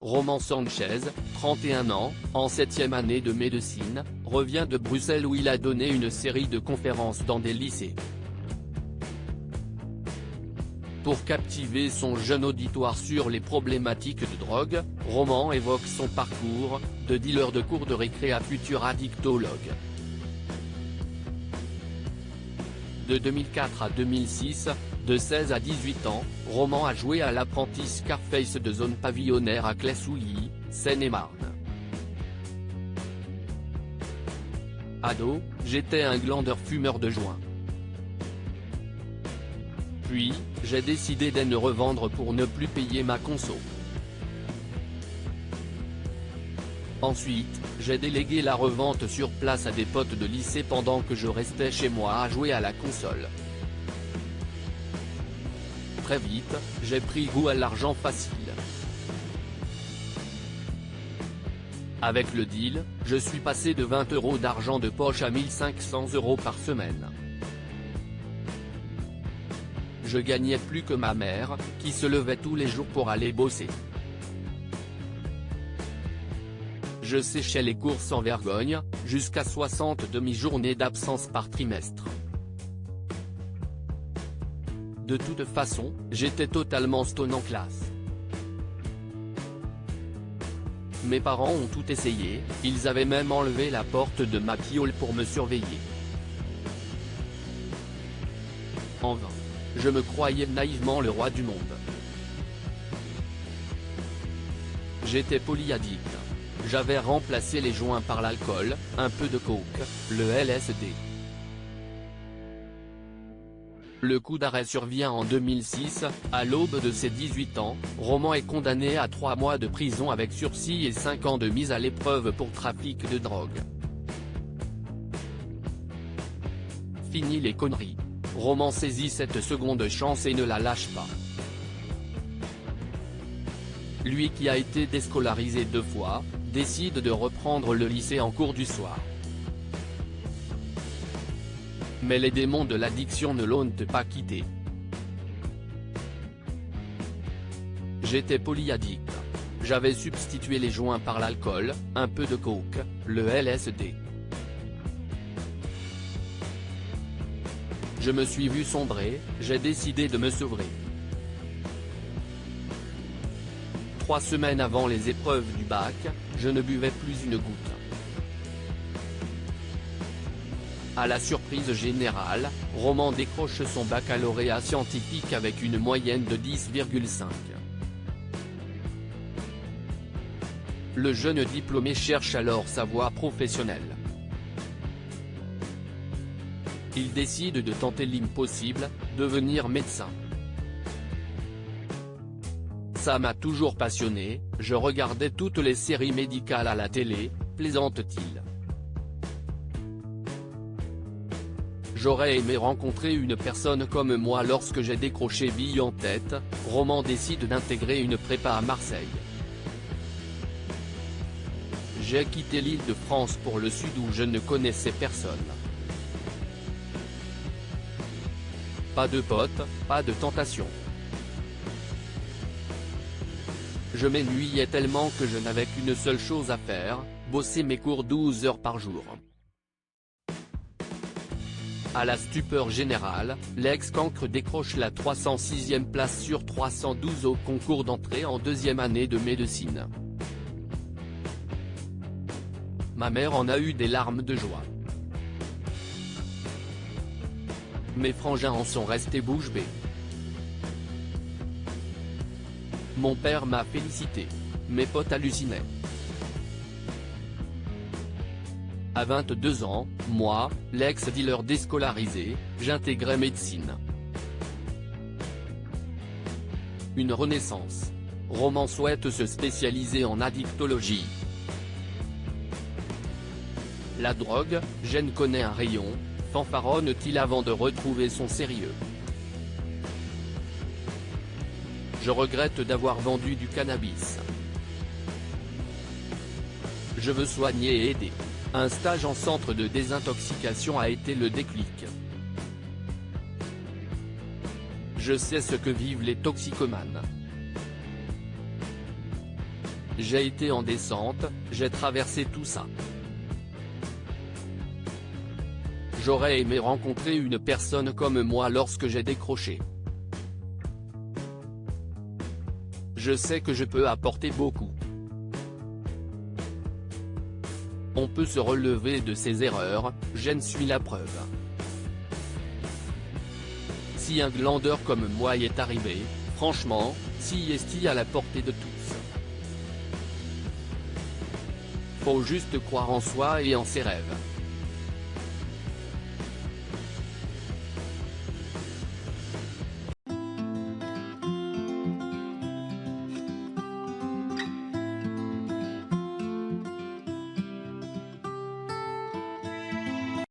Roman Sanchez, 31 ans, en 7e année de médecine, revient de Bruxelles où il a donné une série de conférences dans des lycées. Pour captiver son jeune auditoire sur les problématiques de drogue, Roman évoque son parcours, de dealer de cours de récré à futur addictologue. De 2004 à 2006, de 16 à 18 ans, Roman a joué à l'apprenti Scarface de zone pavillonnaire à Claye-Souilly, Seine-et-Marne. Ado, j'étais un glandeur fumeur de joint. Puis, j'ai décidé de ne revendre pour ne plus payer ma conso. Ensuite, j'ai délégué la revente sur place à des potes de lycée pendant que je restais chez moi à jouer à la console. Très vite, j'ai pris goût à l'argent facile. Avec le deal, je suis passé de 20 € d'argent de poche à 1500 € par semaine. Je gagnais plus que ma mère, qui se levait tous les jours pour aller bosser. Je séchais les cours sans vergogne, jusqu'à 60 demi-journées d'absence par trimestre. De toute façon, j'étais totalement stone en classe. Mes parents ont tout essayé, ils avaient même enlevé la porte de ma piole pour me surveiller. En vain. Je me croyais naïvement le roi du monde. J'étais polyaddict. J'avais remplacé les joints par l'alcool, un peu de coke, le LSD. Le coup d'arrêt survient en 2006, à l'aube de ses 18 ans, Roman est condamné à 3 mois de prison avec sursis et 5 ans de mise à l'épreuve pour trafic de drogue. Fini les conneries. Roman saisit cette seconde chance et ne la lâche pas. Lui qui a été déscolarisé 2 fois, décide de reprendre le lycée en cours du soir. Mais les démons de l'addiction ne l'ont pas quitté. J'étais polyaddict. J'avais substitué les joints par l'alcool, un peu de coke, le LSD. Je me suis vu sombrer, j'ai décidé de me sevrer. 3 semaines avant les épreuves du bac, je ne buvais plus une goutte. À la surprise générale, Roman décroche son baccalauréat scientifique avec une moyenne de 10,5. Le jeune diplômé cherche alors sa voie professionnelle. Il décide de tenter l'impossible, devenir médecin. Ça m'a toujours passionné, je regardais toutes les séries médicales à la télé, plaisante-t-il. J'aurais aimé rencontrer une personne comme moi lorsque j'ai décroché bille en tête, Roman décide d'intégrer une prépa à Marseille. J'ai quitté l'Île-de-France pour le sud où je ne connaissais personne. Pas de potes, pas de tentation. Je m'ennuyais tellement que je n'avais qu'une seule chose à faire, bosser mes cours 12 heures par jour. À la stupeur générale, l'ex-cancre décroche la 306e place sur 312 au concours d'entrée en 2e année de médecine. Ma mère en a eu des larmes de joie. Mes frangins en sont restés bouche bée. Mon père m'a félicité. Mes potes hallucinaient. À 22 ans, moi, l'ex-dealer déscolarisé, j'intégrais médecine. Une renaissance. Roman souhaite se spécialiser en addictologie. La drogue, je ne connais un rayon, fanfaronne-t-il avant de retrouver son sérieux. Je regrette d'avoir vendu du cannabis. Je veux soigner et aider. Un stage en centre de désintoxication a été le déclic. Je sais ce que vivent les toxicomanes. J'ai été en descente, j'ai traversé tout ça. J'aurais aimé rencontrer une personne comme moi lorsque j'ai décroché. Je sais que je peux apporter beaucoup. On peut se relever de ses erreurs, j'en suis la preuve. Si un glandeur comme moi y est arrivé, franchement, si est à la portée de tous. Faut juste croire en soi et en ses rêves.